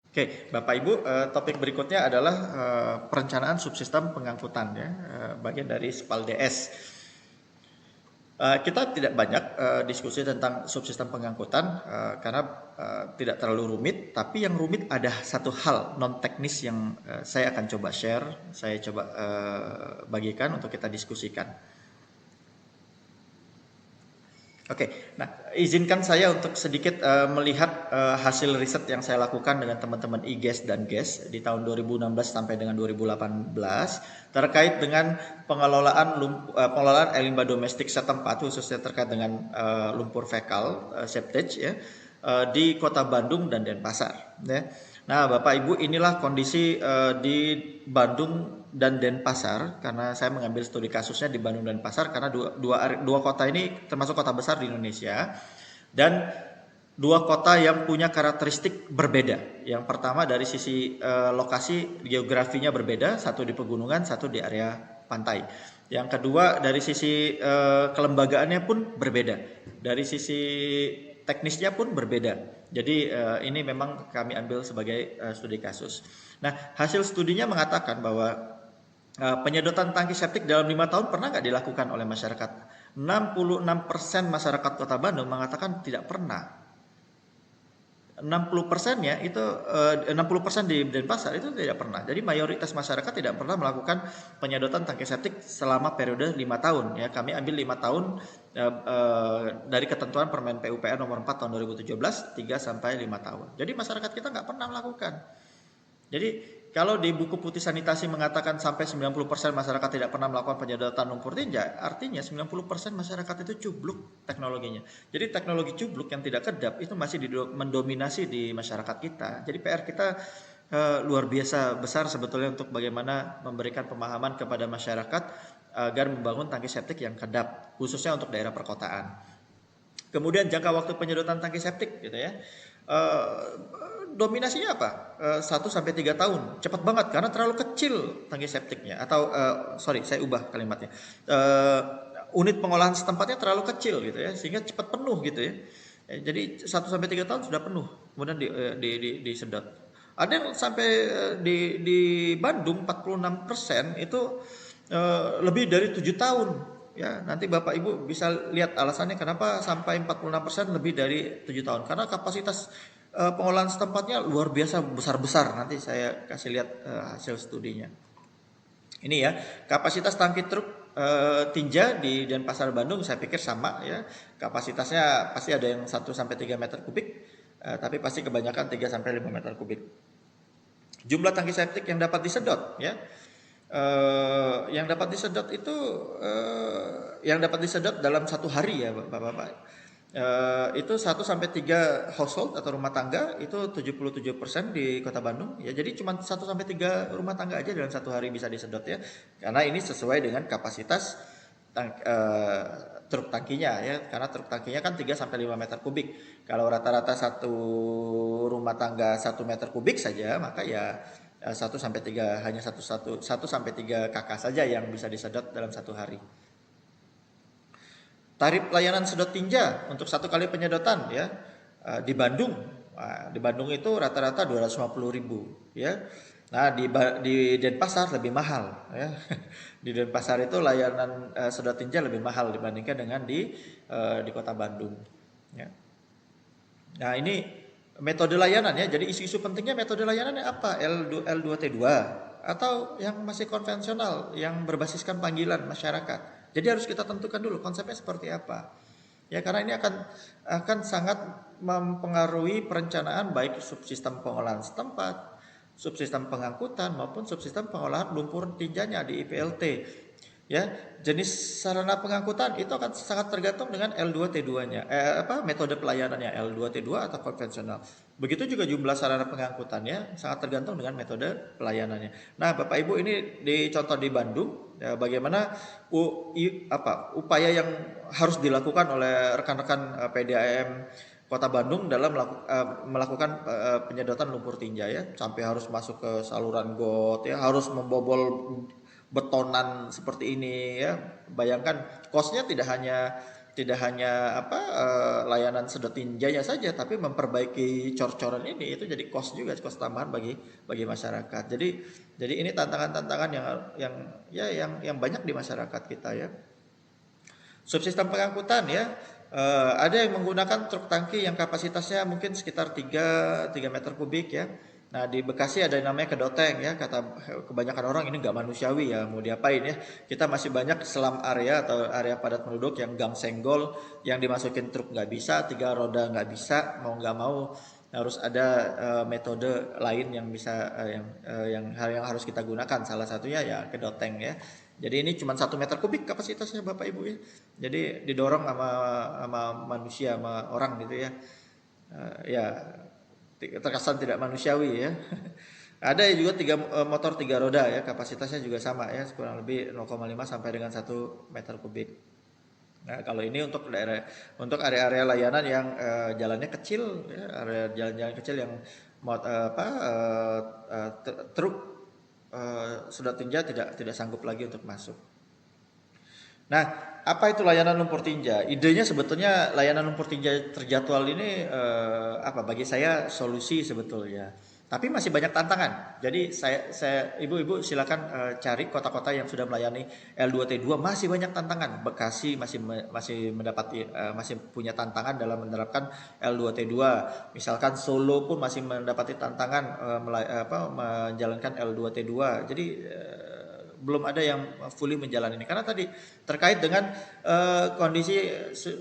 Oke, Bapak Ibu, topik berikutnya adalah perencanaan subsistem pengangkutan ya, bagian dari SPAL DS. Kita tidak banyak diskusi tentang subsistem pengangkutan karena tidak terlalu rumit, tapi yang rumit ada satu hal non teknis yang saya akan coba share, saya coba bagikan untuk kita diskusikan. Oke, nah izinkan saya untuk sedikit melihat hasil riset yang saya lakukan dengan teman-teman IGES dan GES di tahun 2016 sampai dengan 2018 terkait dengan pengelolaan air limbah domestik setempat, khususnya terkait dengan lumpur fekal, septage ya, di Kota Bandung dan Denpasar. Ya. Nah, Bapak Ibu, inilah kondisi di Bandung dan Denpasar, karena saya mengambil studi kasusnya di Bandung dan Denpasar karena dua kota ini termasuk kota besar di Indonesia dan dua kota yang punya karakteristik berbeda. Yang pertama dari sisi lokasi geografinya berbeda, satu di pegunungan, satu di area pantai. Yang kedua dari sisi kelembagaannya pun berbeda, dari sisi teknisnya pun berbeda. Jadi ini memang kami ambil sebagai studi kasus. Nah, hasil studinya mengatakan bahwa penyedotan tangki septik dalam 5 tahun pernah nggak dilakukan oleh masyarakat? 66% masyarakat Kota Bandung mengatakan tidak pernah. 60%-nya itu 60% di Denpasar itu tidak pernah. Jadi mayoritas masyarakat tidak pernah melakukan penyedotan tangki septik selama periode 5 tahun ya. Kami ambil 5 tahun dari ketentuan Permen PUPR nomor 4 tahun 2017 3 sampai 5 tahun. Jadi masyarakat kita nggak pernah melakukan. Jadi kalau di buku putih sanitasi mengatakan sampai 90% masyarakat tidak pernah melakukan penyedotan lumpur tinja, artinya 90% masyarakat itu cubluk teknologinya. Jadi teknologi cubluk yang tidak kedap itu masih mendominasi di masyarakat kita. Jadi PR kita luar biasa besar sebetulnya untuk bagaimana memberikan pemahaman kepada masyarakat agar membangun tangki septik yang kedap, khususnya untuk daerah perkotaan. Kemudian jangka waktu penyedotan tangki septik gitu ya. Dominasinya apa? 1 sampai 3 tahun. Cepat banget karena terlalu kecil tangki septiknya atau sorry, saya ubah kalimatnya. Unit pengolahan setempatnya terlalu kecil gitu ya sehingga cepat penuh gitu ya. Jadi 1 sampai 3 tahun sudah penuh, kemudian disedot. Ada yang sampai di Bandung 46% itu lebih dari 7 tahun. Ya, nanti Bapak Ibu bisa lihat alasannya kenapa sampai 46% lebih dari 7 tahun. Karena kapasitas pengolahan setempatnya luar biasa besar-besar. Nanti saya kasih lihat hasil studinya. Ini ya, kapasitas tangki truk tinja di Denpasar Bandung saya pikir sama ya. Kapasitasnya pasti ada yang 1 sampai 3 meter kubik, tapi pasti kebanyakan 3 sampai 5 meter kubik. Jumlah tangki septik yang dapat disedot ya. Yang dapat disedot itu yang dapat disedot dalam 1 hari ya Bapak-bapak. Itu 1 sampai 3 household atau rumah tangga itu 77% di Kota Bandung ya. Jadi cuma 1 sampai 3 rumah tangga aja dalam 1 hari bisa disedot ya. Karena ini sesuai dengan kapasitas truk tangkinya ya. Karena truk tangkinya kan 3 sampai 5 meter kubik. Kalau rata-rata satu rumah tangga 1 meter kubik saja, maka ya 1 sampai 3 hanya 1 sampai 3 kakak saja yang bisa disedot dalam 1 hari. Tarif layanan sedot tinja untuk 1 kali penyedotan ya di Bandung. Nah, di Bandung itu rata-rata 250.000 ya. Nah, di Denpasar lebih mahal ya. Di Denpasar itu layanan sedot tinja lebih mahal dibandingkan dengan di Kota Bandung ya. Nah, ini metode layanan ya. Jadi isu-isu pentingnya metode layanannya apa? L2T2 atau yang masih konvensional yang berbasiskan panggilan masyarakat. Jadi harus kita tentukan dulu konsepnya seperti apa. Ya karena ini akan sangat mempengaruhi perencanaan baik subsistem pengolahan setempat, subsistem pengangkutan maupun subsistem pengolahan lumpur tinjanya di IPLT. Ya, jenis sarana pengangkutan itu akan sangat tergantung dengan L2T2-nya. Metode pelayanannya L2T2 atau konvensional. Begitu juga jumlah sarana pengangkutannya sangat tergantung dengan metode pelayanannya. Nah, Bapak Ibu ini di contoh di Bandung ya, bagaimana upaya yang harus dilakukan oleh rekan-rekan PDAM Kota Bandung dalam melakukan penyedotan lumpur tinja ya, sampai harus masuk ke saluran got ya, harus membobol betonan seperti ini ya. Bayangkan cost-nya tidak tidak hanya layanan sedot tinjanya saja, tapi memperbaiki cor-coran ini itu jadi cost juga, cost tambahan bagi masyarakat. Jadi ini tantangan-tantangan yang banyak di masyarakat kita ya. Subsistem pengangkutan ya, ada yang menggunakan truk tangki yang kapasitasnya mungkin sekitar 3 meter kubik ya. Nah di Bekasi ada yang namanya kedoteng ya, kata kebanyakan orang ini nggak manusiawi ya, mau diapain ya. Kita masih banyak selam area atau area padat penduduk yang gang senggol, yang dimasukin truk nggak bisa, 3 roda nggak bisa, mau nggak mau harus ada metode lain yang bisa yang harus kita gunakan. Salah satunya ya kedoteng ya. Jadi ini cuma 1 meter kubik kapasitasnya Bapak Ibu ya. Jadi didorong sama manusia, sama orang gitu ya. Ya terkesan tidak manusiawi ya. Ada juga motor 3 roda ya, kapasitasnya juga sama ya, kurang lebih 0,5 sampai dengan 1 meter kubik. Nah, kalau ini untuk area-area layanan yang jalannya kecil ya, area jalan-jalan kecil yang truk sedot tinja tidak sanggup lagi untuk masuk. Nah, apa itu layanan lumpur tinja? Idenya sebetulnya layanan lumpur tinja terjadwal ini bagi saya solusi sebetulnya. Tapi masih banyak tantangan. Jadi saya ibu-ibu silakan cari kota-kota yang sudah melayani L2T2, masih banyak tantangan. Bekasi masih mendapati masih punya tantangan dalam menerapkan L2T2. Misalkan Solo pun masih mendapati tantangan menjalankan L2T2. Jadi belum ada yang fully menjalani ini, karena tadi terkait dengan kondisi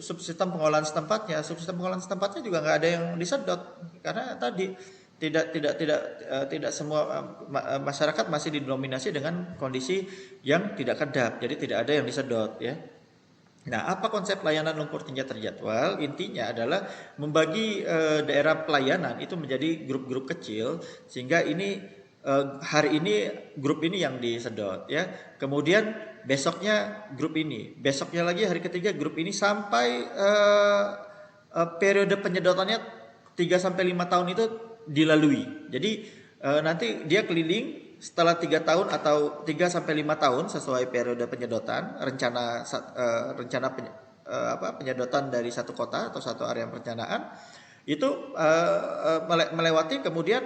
subsistem pengolahan setempatnya juga nggak ada yang disedot, karena tadi tidak semua masyarakat masih didominasi dengan kondisi yang tidak kedap, jadi tidak ada yang disedot ya. Nah, apa konsep layanan lumpur tinja terjadwal? Intinya adalah membagi daerah pelayanan itu menjadi grup-grup kecil, sehingga ini hari ini grup ini yang disedot ya. Kemudian besoknya grup ini, besoknya lagi hari ketiga grup ini, sampai periode penyedotannya 3-5 tahun itu dilalui. Jadi nanti dia keliling setelah 3 tahun atau 3-5 tahun sesuai periode penyedotan, rencana penyedotan dari satu kota atau satu area perencanaan itu melewati, kemudian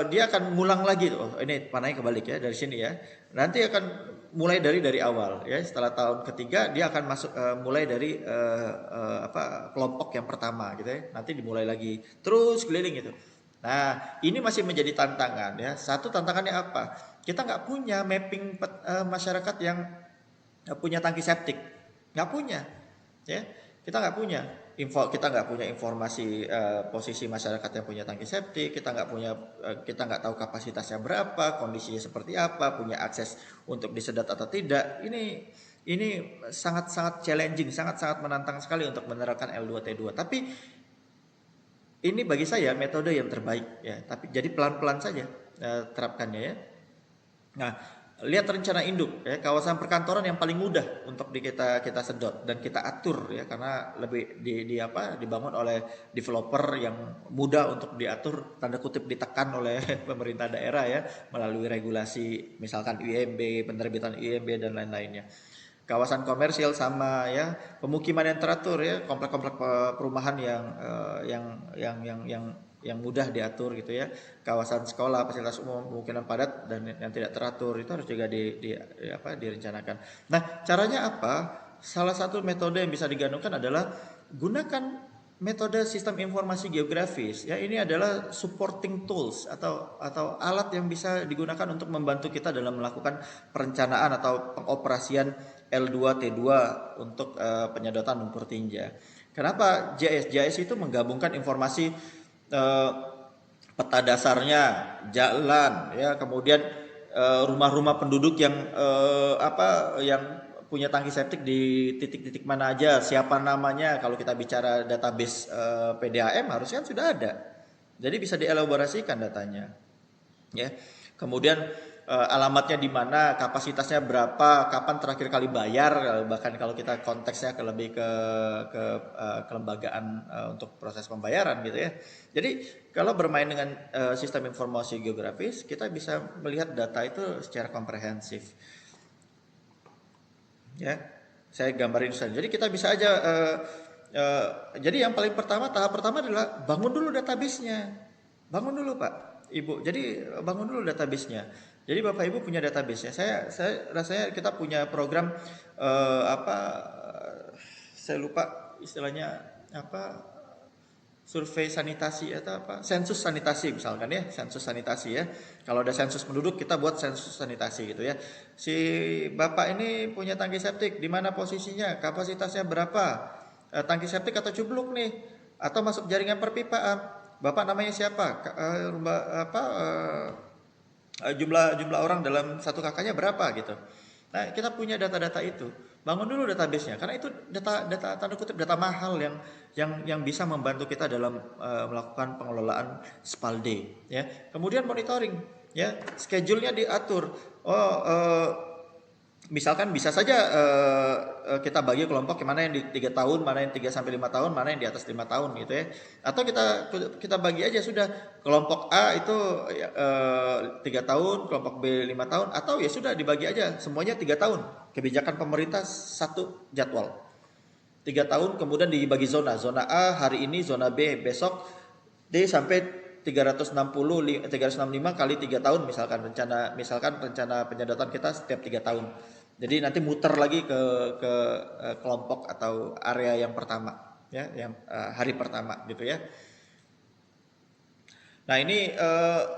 dia akan ngulang lagi tuh. Ini panahnya kebalik ya dari sini ya. Nanti akan mulai dari awal ya. Setelah tahun ketiga dia akan masuk mulai dari kelompok yang pertama gitu ya. Nanti dimulai lagi terus keliling itu. Nah, ini masih menjadi tantangan ya. Satu tantangannya apa? Kita nggak punya mapping masyarakat yang punya tangki septik, nggak punya ya. Kita nggak punya informasi posisi masyarakat yang punya tangki septik, kita nggak tahu kapasitasnya berapa, kondisinya seperti apa, punya akses untuk disedot atau tidak. Ini sangat challenging, sangat menantang sekali untuk menerapkan L2T2. Tapi ini bagi saya metode yang terbaik ya. Tapi jadi pelan-pelan saja terapkannya ya. Nah, lihat rencana induk ya, kawasan perkantoran yang paling mudah untuk kita sedot dan kita atur ya, karena lebih dibangun oleh developer yang mudah untuk diatur, tanda kutip ditekan oleh pemerintah daerah ya, melalui regulasi misalkan UIMB, penerbitan UIMB dan lain-lainnya. Kawasan komersial sama ya, pemukiman yang teratur ya, komplek-komplek perumahan yang mudah diatur gitu ya. Kawasan sekolah, fasilitas umum, pemukiman padat dan yang tidak teratur itu harus juga direncanakan. Nah, caranya apa? Salah satu metode yang bisa digandungkan adalah gunakan metode sistem informasi geografis. Ya, ini adalah supporting tools atau alat yang bisa digunakan untuk membantu kita dalam melakukan perencanaan atau pengoperasian L2T2 untuk penyedotan lumpur tinja. Kenapa GIS? GIS itu menggabungkan informasi peta dasarnya, jalan, ya, kemudian rumah-rumah penduduk yang punya tangki septik di titik-titik mana aja, siapa namanya. Kalau kita bicara database PDAM harusnya sudah ada, jadi bisa dielaborasikan datanya, ya. Kemudian alamatnya di mana, kapasitasnya berapa, kapan terakhir kali bayar, bahkan kalau kita konteksnya lebih ke kelembagaan untuk proses pembayaran gitu ya. Jadi kalau bermain dengan sistem informasi geografis, kita bisa melihat data itu secara komprehensif. Ya. Saya gambarin saja. Jadi kita bisa aja jadi yang paling pertama, tahap pertama adalah bangun dulu database-nya. Bangun dulu Pak, Ibu. Jadi bangun dulu database-nya. Jadi Bapak Ibu punya database-nya. Saya rasanya kita punya program apa saya lupa istilahnya apa, survei sanitasi atau apa, sensus sanitasi misalkan ya, sensus sanitasi ya. Kalau ada sensus penduduk kita buat sensus sanitasi gitu ya. Si Bapak ini punya tangki septik, di mana posisinya, kapasitasnya berapa, tangki septik atau cubluk nih, atau masuk jaringan perpipaan. Bapak namanya siapa, jumlah orang dalam satu kakaknya berapa gitu. Nah, kita punya data-data itu. Bangun dulu database-nya karena itu data tanda kutip data mahal yang bisa membantu kita dalam melakukan pengelolaan Spalde ya. Kemudian monitoring ya, schedule-nya diatur. Misalkan bisa saja kita bagi kelompok mana yang di 3 tahun, mana yang 3 sampai 5 tahun, mana yang di atas 5 tahun gitu ya. Atau kita bagi aja sudah, kelompok A itu 3 tahun, kelompok B 5 tahun, atau ya sudah dibagi aja semuanya 3 tahun. Kebijakan pemerintah satu jadwal. 3 tahun kemudian dibagi zona. Zona A hari ini, zona B besok, D sampai 365 kali 3 tahun misalkan rencana penyedotan kita setiap 3 tahun. Jadi nanti muter lagi ke kelompok atau area yang pertama ya, yang hari pertama gitu ya. Nah, ini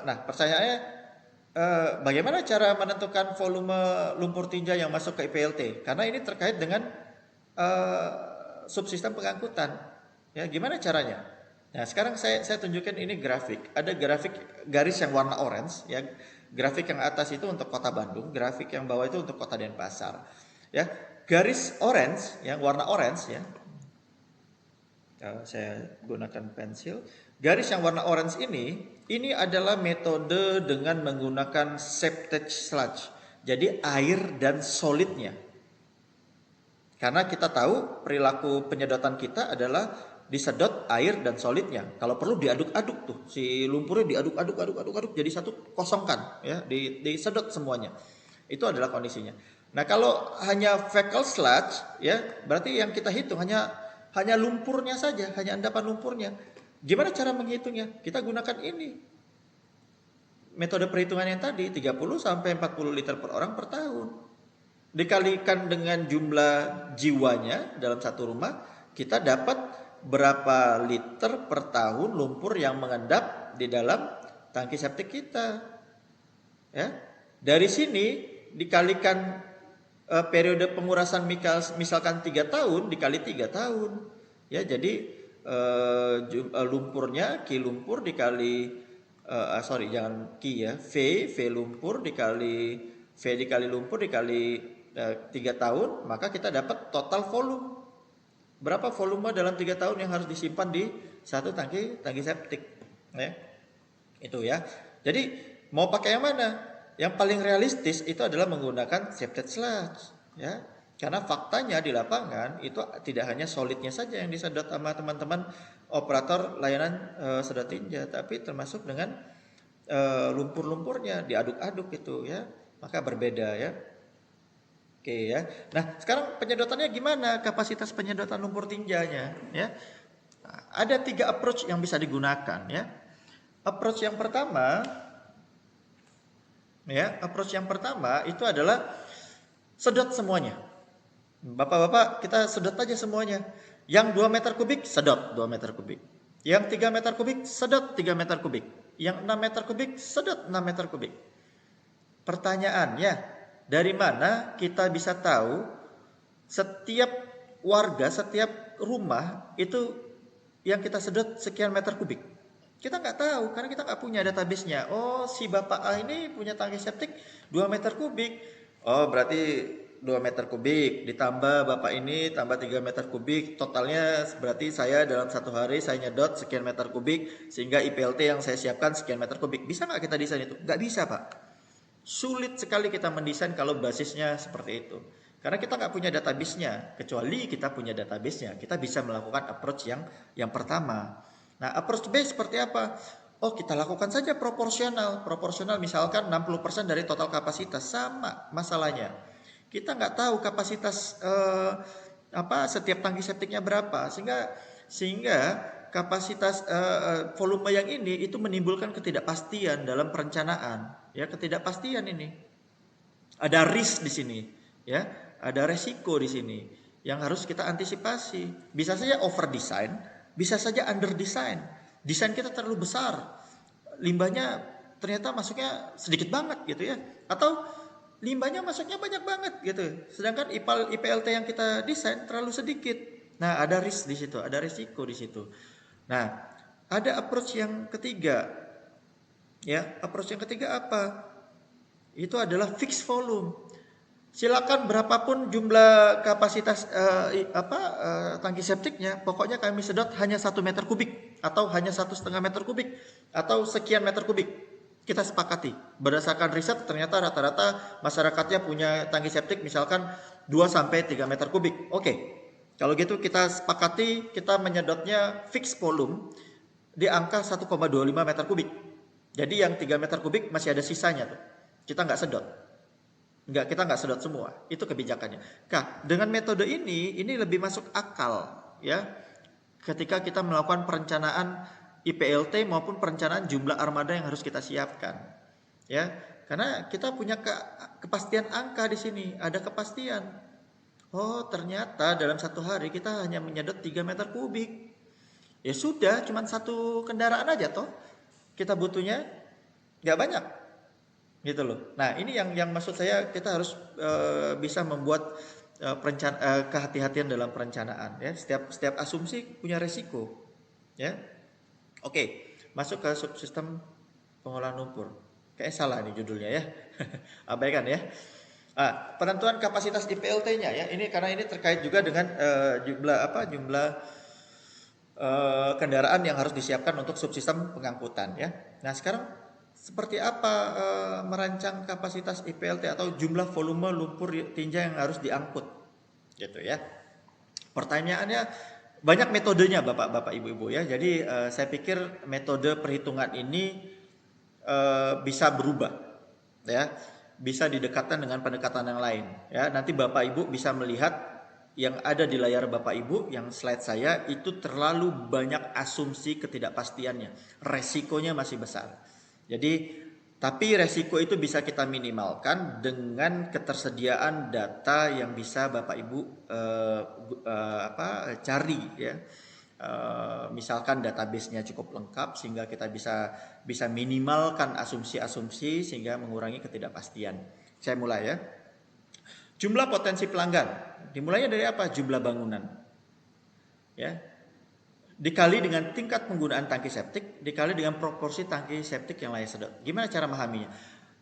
pertanyaannya bagaimana cara menentukan volume lumpur tinja yang masuk ke IPLT? Karena ini terkait dengan subsistem pengangkutan. Ya, gimana caranya? Nah, sekarang saya tunjukkan ini grafik. Ada grafik garis yang warna orange ya. Grafik yang atas itu untuk Kota Bandung, grafik yang bawah itu untuk Kota Denpasar. Ya, garis orange yang warna orange ya. Saya gunakan pensil. Garis yang warna orange ini adalah metode dengan menggunakan septage sludge. Jadi air dan solidnya. Karena kita tahu perilaku penyedotan kita adalah disedot air dan solidnya. Kalau perlu diaduk-aduk tuh, si lumpurnya diaduk-aduk jadi satu, kosongkan ya, disedot semuanya. Itu adalah kondisinya. Nah, kalau hanya fecal sludge ya, berarti yang kita hitung hanya lumpurnya saja, hanya endapan lumpurnya. Gimana cara menghitungnya? Kita gunakan ini. Metode perhitungan yang tadi, 30 sampai 40 liter per orang per tahun. Dikalikan dengan jumlah jiwanya dalam satu rumah, kita dapat berapa liter per tahun lumpur yang mengendap di dalam tangki septik kita. Ya. Dari sini dikalikan periode pengurasan misalkan 3 tahun dikali 3 tahun. Ya, jadi lumpurnya Ki lumpur dikali V lumpur dikali V dikali lumpur dikali 3 tahun, maka kita dapat total volume. Berapa volume dalam 3 tahun yang harus disimpan di satu tangki septik ya. Itu ya. Jadi mau pakai yang mana? Yang paling realistis itu adalah menggunakan septic sludge ya. Karena faktanya di lapangan itu tidak hanya solidnya saja yang disedot sama teman-teman operator layanan sedot tinja, tapi termasuk dengan lumpur-lumpurnya diaduk-aduk itu ya. Maka berbeda ya. Oke ya. Nah, sekarang penyedotannya gimana? Kapasitas penyedotan lumpur tinjanya ya. Nah, ada 3 approach yang bisa digunakan ya. Approach yang pertama itu adalah sedot semuanya. Bapak-bapak, kita sedot aja semuanya. Yang 2 meter kubik sedot 2 meter kubik. Yang 3 meter kubik sedot 3 meter kubik. Yang 6 meter kubik sedot 6 meter kubik. Pertanyaannya, dari mana kita bisa tahu setiap warga, setiap rumah itu yang kita sedot sekian meter kubik? Kita nggak tahu karena kita nggak punya database-nya. Oh, si Bapak A ini punya tangki septik 2 meter kubik. Oh, berarti 2 meter kubik ditambah Bapak ini tambah 3 meter kubik. Totalnya berarti saya dalam satu hari saya nyedot sekian meter kubik sehingga IPLT yang saya siapkan sekian meter kubik. Bisa nggak kita desain itu? Nggak bisa, Pak. Sulit sekali kita mendesain kalau basisnya seperti itu. Karena kita nggak punya database-nya. Kecuali kita punya database-nya, kita bisa melakukan approach yang pertama. Nah, approach B seperti apa? Oh, kita lakukan saja proporsional. Proporsional misalkan 60% dari total kapasitas. Sama masalahnya. Kita nggak tahu kapasitas setiap tangki septiknya berapa, sehingga kapasitas volume yang ini itu menimbulkan ketidakpastian dalam perencanaan. Ya, ketidakpastian ini. Ada risk di sini, ya, ada resiko di sini yang harus kita antisipasi. Bisa saja over design, bisa saja under design. Desain kita terlalu besar, limbahnya ternyata masuknya sedikit banget gitu ya, atau limbahnya masuknya banyak banget gitu. Sedangkan IPLT yang kita desain terlalu sedikit. Nah, ada risk di situ, ada risiko di situ. Nah, ada approach yang ketiga. Ya, approach yang ketiga apa? Itu adalah fixed volume. Silakan berapapun jumlah kapasitas tangki septiknya, pokoknya kami sedot hanya 1 meter kubik atau hanya 1,5 meter kubik atau sekian meter kubik. Kita sepakati berdasarkan riset, ternyata rata-rata masyarakatnya punya tangki septik misalkan 2-3 meter kubik. Oke, kalau gitu kita sepakati kita menyedotnya fixed volume di angka 1,25 meter kubik. Jadi yang 3 meter kubik masih ada sisanya tuh, kita nggak sedot. Kita nggak sedot semua, itu kebijakannya. Nah, dengan metode ini lebih masuk akal ya, ketika kita melakukan perencanaan IPLT maupun perencanaan jumlah armada yang harus kita siapkan, ya, karena kita punya kepastian angka di sini, ada kepastian. Oh, ternyata dalam 1 hari kita hanya menyedot 3 meter kubik. Ya sudah, cuma 1 kendaraan aja toh, kita butuhnya nggak banyak, gitu loh. Nah, ini yang maksud saya, kita harus bisa membuat kehati-hatian dalam perencanaan. Ya, setiap asumsi punya resiko, ya. Oke, masuk ke subsistem pengolahan lumpur. Kayaknya salah nih judulnya ya. Abaikan ya. Penentuan kapasitas IPLT-nya ya. Ini karena ini terkait juga dengan jumlah kendaraan yang harus disiapkan untuk subsistem pengangkutan ya. Nah, sekarang seperti apa merancang kapasitas IPLT atau jumlah volume lumpur tinja yang harus diangkut, gitu ya. Pertanyaannya, banyak metodenya Bapak-bapak, Ibu-ibu ya. Jadi saya pikir metode perhitungan ini bisa berubah ya. Bisa didekatkan dengan pendekatan yang lain ya. Nanti Bapak Ibu bisa melihat yang ada di layar Bapak Ibu, yang slide saya itu terlalu banyak asumsi ketidakpastiannya. Resikonya masih besar. Jadi tapi resiko itu bisa kita minimalkan dengan ketersediaan data yang bisa Bapak Ibu cari ya. Misalkan database-nya cukup lengkap sehingga kita bisa minimalkan asumsi-asumsi sehingga mengurangi ketidakpastian. Saya mulai ya. Jumlah potensi pelanggan. Dimulainya dari apa? Jumlah bangunan. Ya. Dikali dengan tingkat penggunaan tangki septik, dikali dengan proporsi tangki septik yang layak sedot. Gimana cara memahaminya?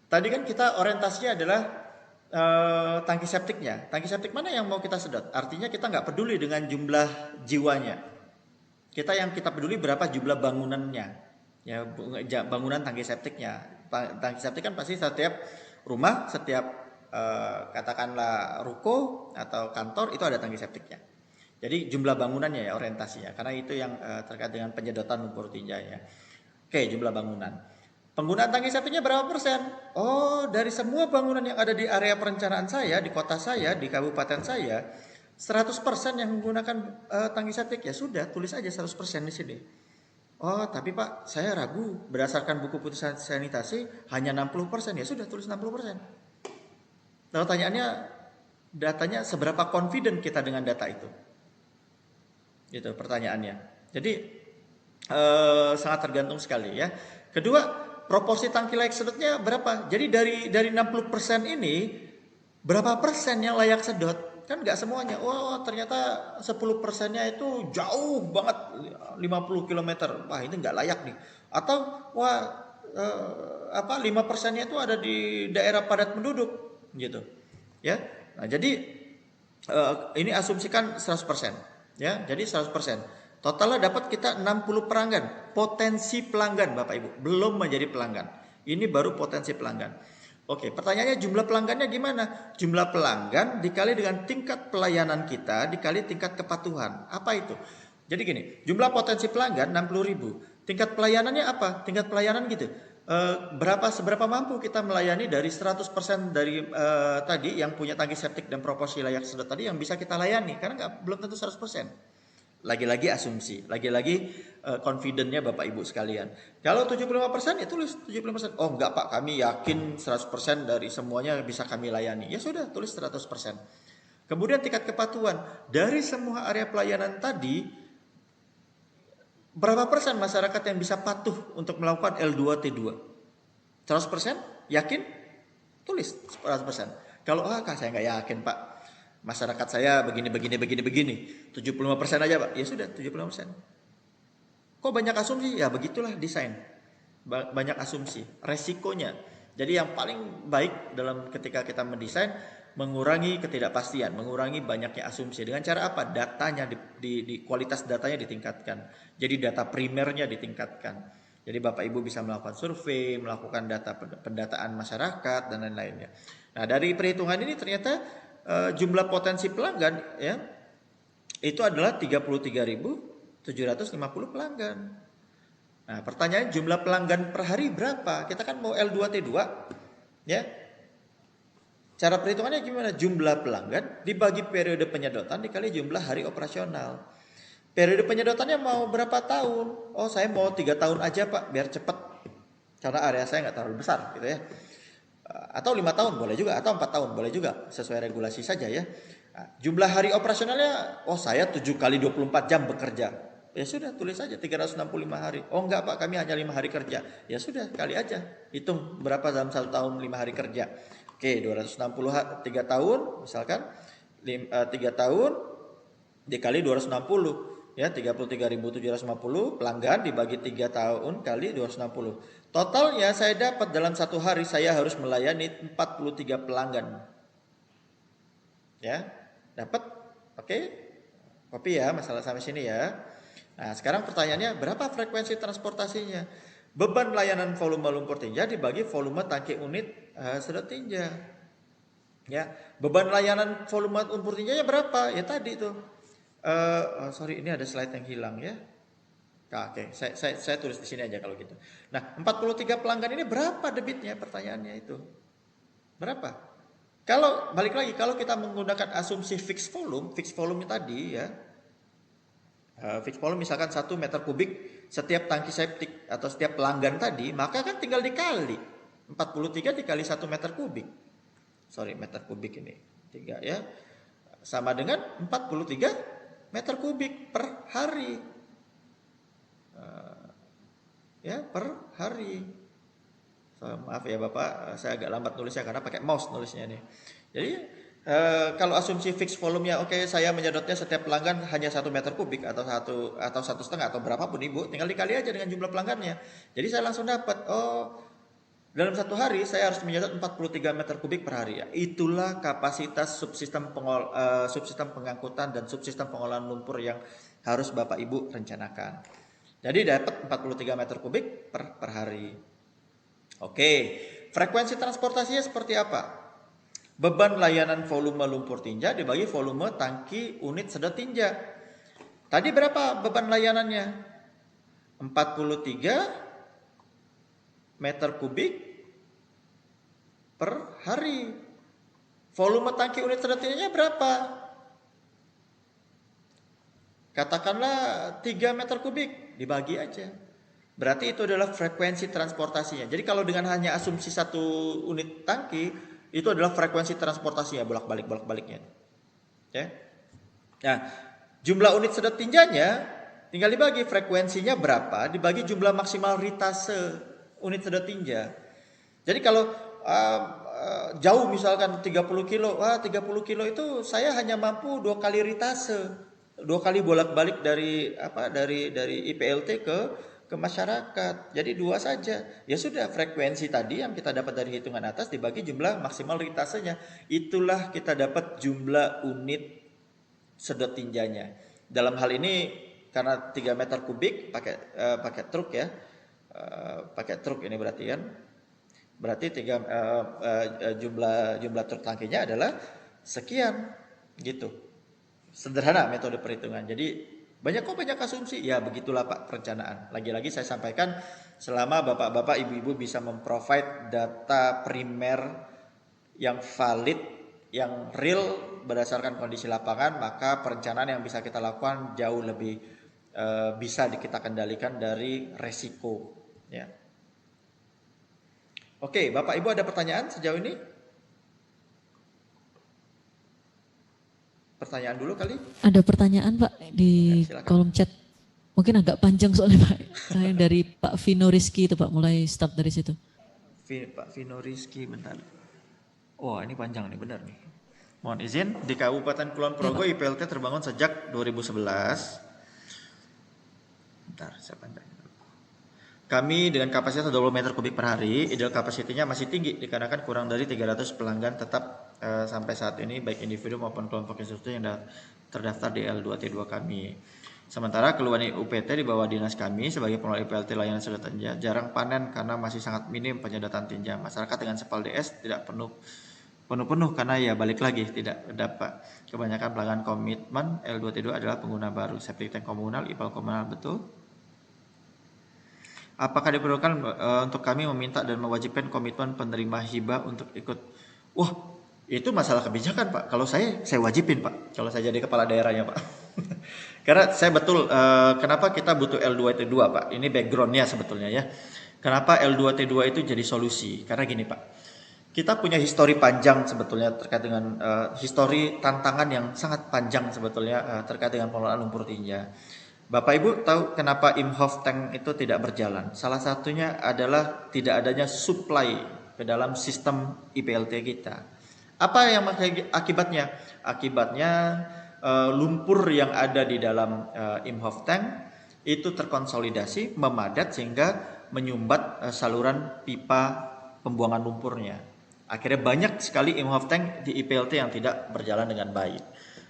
Tadi kan kita orientasinya adalah tangki septiknya. Tangki septik mana yang mau kita sedot? Artinya kita nggak peduli dengan jumlah jiwanya. Yang kita peduli berapa jumlah bangunannya. Ya, bangunan tangki septiknya. Tangki septik kan pasti setiap rumah, setiap katakanlah ruko atau kantor itu ada tangki septiknya. Jadi jumlah bangunannya ya orientasinya, karena itu yang terkait dengan penyedotan lumpur tinja ya. Oke, jumlah bangunan. Penggunaan tangki septiknya berapa persen? Oh, dari semua bangunan yang ada di area perencanaan saya, di kota saya, di kabupaten saya, 100% yang menggunakan tangki septik. Ya sudah, tulis aja 100% di sini. Oh, tapi Pak, saya ragu berdasarkan buku putusan sanitasi hanya 60%. Ya sudah, tulis 60%. Lalu pertanyaannya, datanya seberapa confident kita dengan data itu? Gitu pertanyaannya. Jadi sangat tergantung sekali ya. Kedua, proporsi tangki layak sedotnya berapa? Jadi dari 60% ini berapa persen yang layak sedot? Kan nggak semuanya. Wah, ternyata 10%-nya itu jauh banget, 50 km. Wah, ini nggak layak nih. Atau 5%-nya itu ada di daerah padat penduduk gitu. Ya. Nah, jadi ini asumsikan 100%. Ya, jadi 100%. Totalnya dapat kita 60 pelanggan. Potensi pelanggan Bapak Ibu, belum menjadi pelanggan. Ini baru potensi pelanggan. Oke, pertanyaannya jumlah pelanggannya gimana? Jumlah pelanggan dikali dengan tingkat pelayanan kita dikali tingkat kepatuhan. Apa itu? Jadi gini, jumlah potensi pelanggan 60.000. Tingkat pelayanannya apa? Tingkat pelayanan gitu. seberapa mampu kita melayani dari 100% dari tadi yang punya tangki septik dan proporsi layak sedot tadi yang bisa kita layani, karena belum tentu 100%. Lagi-lagi asumsi, lagi-lagi confident-nya Bapak Ibu sekalian. Kalau 75% ya tulis 75%. Oh enggak Pak, kami yakin 100% dari semuanya bisa kami layani. Ya sudah, tulis 100%. Kemudian tingkat kepatuhan. Dari semua area pelayanan tadi, berapa persen masyarakat yang bisa patuh untuk melakukan L2T2? 100%? Yakin? Tulis 100%. Kalau saya nggak yakin Pak, masyarakat saya begini 75% aja Pak, ya sudah 75%. Kok banyak asumsi? Ya begitulah desain, banyak asumsi, resikonya. Jadi yang paling baik dalam ketika kita mendesain, mengurangi ketidakpastian, mengurangi banyaknya asumsi. Dengan cara apa? Datanya di kualitas datanya ditingkatkan. Jadi data primernya ditingkatkan. Jadi Bapak Ibu bisa melakukan survei, melakukan data pendataan masyarakat dan lain-lainnya. Nah, dari perhitungan ini ternyata jumlah potensi pelanggan ya itu adalah 33.750 pelanggan. Nah, pertanyaannya jumlah pelanggan per hari berapa? Kita kan mau L2T2 ya. Cara perhitungannya gimana? Jumlah pelanggan dibagi periode penyedotan dikali jumlah hari operasional. Periode penyedotannya mau berapa tahun? Oh, saya mau 3 tahun aja Pak, biar cepat. Karena area saya nggak terlalu besar gitu ya. Atau 5 tahun boleh juga, atau 4 tahun boleh juga, sesuai regulasi saja ya. Nah, jumlah hari operasionalnya, oh saya 7 kali 24 jam bekerja. Ya sudah, tulis saja 365 hari. Oh enggak Pak, kami hanya 5 hari kerja. Ya sudah, kali aja. Hitung berapa dalam 1 tahun 5 hari kerja. Oke, 260 3 tahun misalkan 3 tahun dikali 260 ya 33.750 pelanggan dibagi 3 tahun kali 260. Totalnya saya dapat dalam 1 hari saya harus melayani 43 pelanggan. Ya, dapat? Oke. Copy ya masalah sampai sini ya. Nah, sekarang pertanyaannya berapa frekuensi transportasinya? Beban layanan volume lumpur tinja dibagi volume tangki unit sedot tinja. Ya, beban layanan volume lumpur tinjanya berapa? Ya tadi tuh. Sorry, ini ada slide yang hilang ya. Nah, oke, saya tulis di sini aja kalau gitu. Nah, 43 pelanggan ini berapa debitnya? Pertanyaannya itu. Berapa? Kalau balik lagi, kalau kita menggunakan asumsi fixed volume tadi ya. Fixed volume misalkan 1 meter kubik setiap tangki septik atau setiap pelanggan tadi, maka kan tinggal dikali 43 dikali 1 meter kubik. Sorry, meter kubik ini 3 ya. Sama dengan 43 meter kubik per hari. Ya, per hari. Maaf ya Bapak, saya agak lambat nulisnya karena pakai mouse nulisnya nih. Jadi kalau asumsi fixed volumenya, oke, saya menyedotnya setiap pelanggan hanya 1 meter kubik atau 1,5 atau berapapun Ibu, tinggal dikali aja dengan jumlah pelanggannya. Jadi saya langsung dapat, dalam 1 hari saya harus menyedot 43 meter kubik per hari ya. Itulah kapasitas subsistem pengangkutan dan subsistem pengolahan lumpur yang harus Bapak Ibu rencanakan. Jadi dapat 43 meter kubik per hari. Oke, frekuensi transportasinya seperti apa? Beban layanan volume lumpur tinja dibagi volume tangki unit sedot tinja. Tadi berapa beban layanannya? 43 meter kubik per hari. Volume tangki unit sedot tinjanya berapa? Katakanlah 3 meter kubik, dibagi aja. Berarti itu adalah frekuensi transportasinya. Jadi kalau dengan hanya asumsi 1 unit tangki, itu adalah frekuensi transportasinya bolak-baliknya. Ya. Nah, jumlah unit sedot tinjanya tinggal dibagi frekuensinya berapa dibagi jumlah maksimal ritase unit sedot tinja. Jadi kalau jauh misalkan 30 kilo, 30 kilo itu saya hanya mampu 2 kali ritase. 2 kali bolak-balik dari IPLT ke masyarakat. Jadi 2 saja. Ya sudah, frekuensi tadi yang kita dapat dari hitungan atas dibagi jumlah maksimal ritasenya. Itulah kita dapat jumlah unit sedot tinjanya. Dalam hal ini karena 3 meter kubik pakai truk ya. Pakai truk ini berarti kan. Berarti jumlah truk tangkinya adalah sekian gitu. Sederhana metode perhitungan. Jadi banyak asumsi. Ya begitulah Pak perencanaan. Lagi-lagi saya sampaikan, selama Bapak-bapak, Ibu-ibu bisa memprovide data primer yang valid, yang real berdasarkan kondisi lapangan, maka perencanaan yang bisa kita lakukan jauh lebih bisa kita kendalikan dari resiko. Ya. Oke, Bapak Ibu ada pertanyaan sejauh ini? Pertanyaan dulu kali? Ada pertanyaan Pak di Ya, kolom chat. Mungkin agak panjang soalnya Pak. Saya dari Pak Vino Rizky itu Pak, mulai start dari situ. Pak Vino Rizky, bentar. Oh, ini panjang nih, benar nih. Mohon izin, di Kabupaten Kulon Progo ya, IPLT terbangun sejak 2011. Bentar, saya panjang. Kami dengan kapasitas 20 meter kubik per hari, ideal kapasitinya masih tinggi dikarenakan kurang dari 300 pelanggan tetap sampai saat ini, baik individu maupun kelompok institusi yang terdaftar di L2T2 kami. Sementara keluhan UPT di bawah dinas kami sebagai pengelola IPLT layanan sedot tinja jarang panen karena masih sangat minim penyedotan tinja. Masyarakat dengan SPAL DS tidak penuh karena ya balik lagi tidak dapat. Kebanyakan pelanggan komitmen L2T2 adalah pengguna baru. Septic tank komunal, IPAL komunal, betul. Apakah diperlukan untuk kami meminta dan mewajibkan komitmen penerima hibah untuk ikut? Wah, itu masalah kebijakan Pak. Kalau saya wajibin Pak. Kalau saya jadi kepala daerahnya Pak. Karena saya betul kenapa kita butuh L2T2 Pak. Ini backgroundnya sebetulnya ya. Kenapa L2T2 itu jadi solusi? Karena gini Pak. Kita punya histori panjang sebetulnya terkait dengan histori tantangan yang sangat panjang sebetulnya terkait dengan pengelolaan lumpur tinja. Bapak Ibu tahu kenapa Imhoff tank itu tidak berjalan? Salah satunya adalah tidak adanya supply ke dalam sistem IPLT kita. Apa yang akibatnya? Akibatnya lumpur yang ada di dalam Imhoff tank itu terkonsolidasi, memadat sehingga menyumbat saluran pipa pembuangan lumpurnya. Akhirnya banyak sekali Imhoff tank di IPLT yang tidak berjalan dengan baik.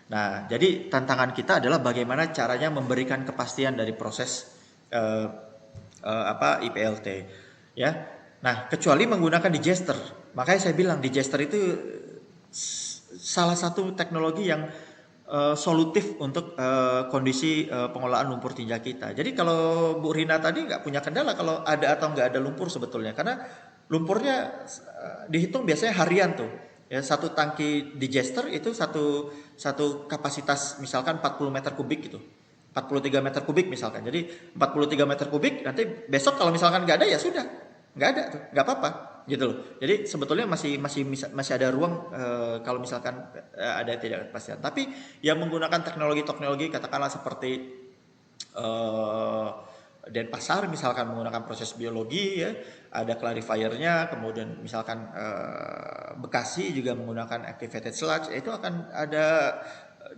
Nah, jadi tantangan kita adalah bagaimana caranya memberikan kepastian dari proses IPLT, ya. Nah, kecuali menggunakan digester. Makanya saya bilang digester itu salah satu teknologi yang solutif untuk kondisi pengelolaan lumpur tinja kita. Jadi kalau Bu Rina tadi nggak punya kendala kalau ada atau nggak ada lumpur sebetulnya, karena lumpurnya dihitung biasanya harian tuh. Ya, satu tangki digester itu satu kapasitas misalkan 40 meter kubik gitu. 43 meter kubik misalkan. Jadi 43 meter kubik nanti besok kalau misalkan nggak ada ya sudah. Nggak ada tuh, nggak apa-apa gitu loh. Jadi sebetulnya masih ada ruang kalau misalkan ada tidak kepastian. Tapi yang menggunakan teknologi katakanlah seperti Denpasar misalkan menggunakan proses biologi ya, ada clarifiernya, kemudian misalkan Bekasi juga menggunakan activated sludge, itu akan ada,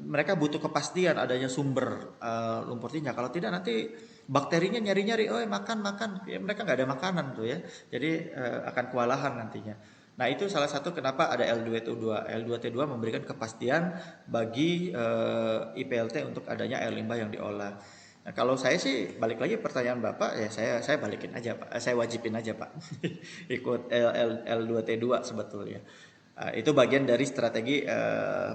mereka butuh kepastian adanya sumber lumpur tinja. Kalau tidak nanti bakterinya nyari-nyari, oh makan, ya, mereka nggak ada makanan tuh ya, jadi akan kewalahan nantinya. Nah itu salah satu kenapa ada L2T2. L2T2 memberikan kepastian bagi IPLT untuk adanya air limbah yang diolah. Nah, kalau saya sih balik lagi pertanyaan Bapak ya saya balikin aja Pak, saya wajibin aja Pak ikut L2T2 sebetulnya. Itu bagian dari strategi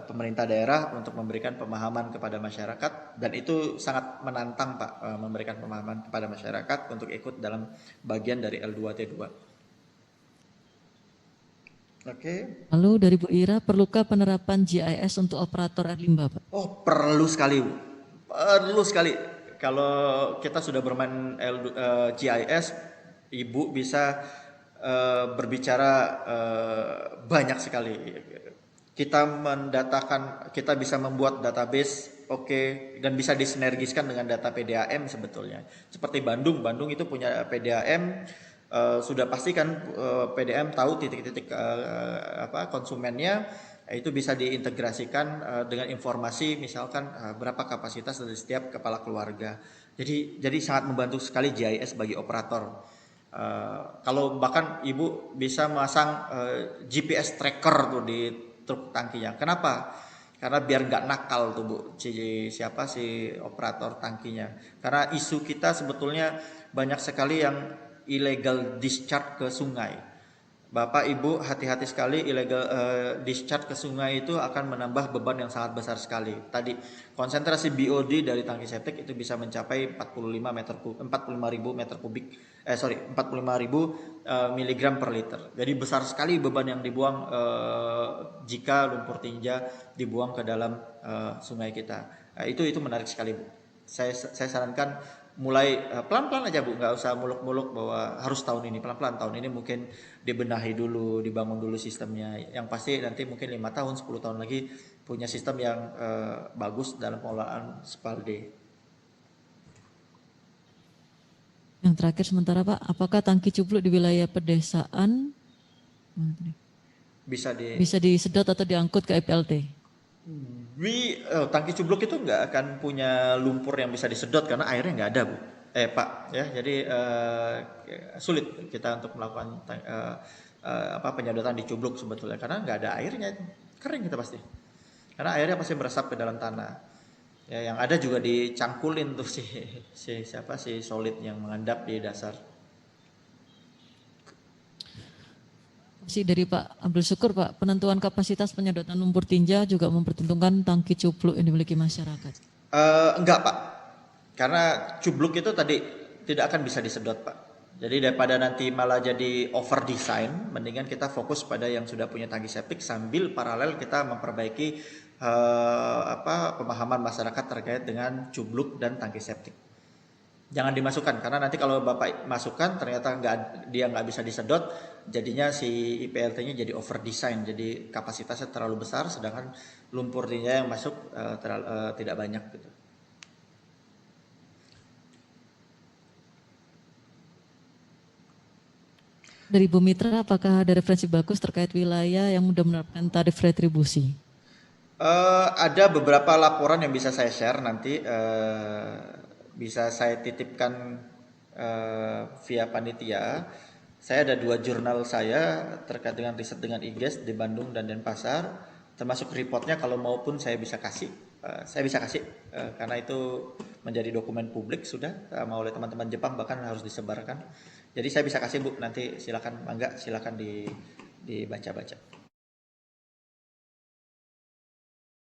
pemerintah daerah untuk memberikan pemahaman kepada masyarakat, dan itu sangat menantang Pak, memberikan pemahaman kepada masyarakat untuk ikut dalam bagian dari L2T2. Oke. Lalu dari Bu Ira, perlukah penerapan GIS untuk operator air limbah Pak? Oh perlu sekali Bu, perlu sekali. Kalau kita sudah bermain GIS, Ibu bisa berbicara banyak sekali. Kita mendatakan, kita bisa membuat database, oke, dan bisa disinergiskan dengan data PDAM sebetulnya. Seperti Bandung itu punya PDAM, sudah pasti kan PDAM tahu titik-titik konsumennya, itu bisa diintegrasikan dengan informasi misalkan berapa kapasitas dari setiap kepala keluarga. Jadi sangat membantu sekali GIS bagi operator. Kalau bahkan Ibu bisa memasang GPS tracker tuh di truk tangkinya. Kenapa? Karena biar nggak nakal tuh Bu, siapa si operator tangkinya. Karena isu kita sebetulnya banyak sekali yang illegal discharge ke sungai. Bapak Ibu hati-hati sekali, illegal discharge ke sungai itu akan menambah beban yang sangat besar sekali. Tadi konsentrasi BOD dari tangki septik itu bisa mencapai 45.000 meter kubik, 45.000 miligram per liter. Jadi besar sekali beban yang dibuang jika lumpur tinja dibuang ke dalam sungai kita. Itu menarik sekali, Bu. Saya sarankan mulai pelan-pelan aja, Bu, nggak usah muluk-muluk bahwa harus tahun ini. Pelan-pelan, tahun ini mungkin dibenahi dulu, dibangun dulu sistemnya. Yang pasti nanti mungkin 5 tahun, 10 tahun lagi punya sistem yang bagus dalam pengelolaan Spalde. Yang terakhir sementara Pak, apakah tangki cupluk di wilayah pedesaan bisa disedot atau diangkut ke EPLT? Tangki cubluk itu nggak akan punya lumpur yang bisa disedot karena airnya nggak ada, Bu. Pak, ya. Jadi sulit kita untuk melakukan penyedotan di cubluk sebetulnya karena nggak ada airnya, kering kita pasti. Karena airnya pasti meresap ke dalam tanah. Ya, yang ada juga dicangkulin tuh si solid yang mengendap di dasar. Dari Pak Abdul Syukur, Pak, penentuan kapasitas penyedotan lumpur tinja juga mempertentukan tangki cupluk yang dimiliki masyarakat. Enggak, Pak, karena cubluk itu tadi tidak akan bisa disedot, Pak. Jadi daripada nanti malah jadi over design, mendingan kita fokus pada yang sudah punya tangki septik sambil paralel kita memperbaiki pemahaman masyarakat terkait dengan cubluk dan tangki septik. Jangan dimasukkan karena nanti kalau Bapak masukkan ternyata dia nggak bisa disedot, jadinya si IPLT-nya jadi over design, jadi kapasitasnya terlalu besar sedangkan lumpur tinja yang masuk tidak banyak gitu. Dari Bu Mitra, apakah ada referensi bagus terkait wilayah yang sudah menerapkan tarif retribusi? Ada beberapa laporan yang bisa saya share nanti, bisa saya titipkan via panitia. Saya ada 2 jurnal saya terkait dengan riset dengan IGES di Bandung dan Denpasar, termasuk reportnya kalau maupun saya bisa kasih, karena itu menjadi dokumen publik sudah sama oleh teman-teman Jepang, bahkan harus disebarkan. Jadi saya bisa kasih, Bu, nanti silakan dibaca-baca.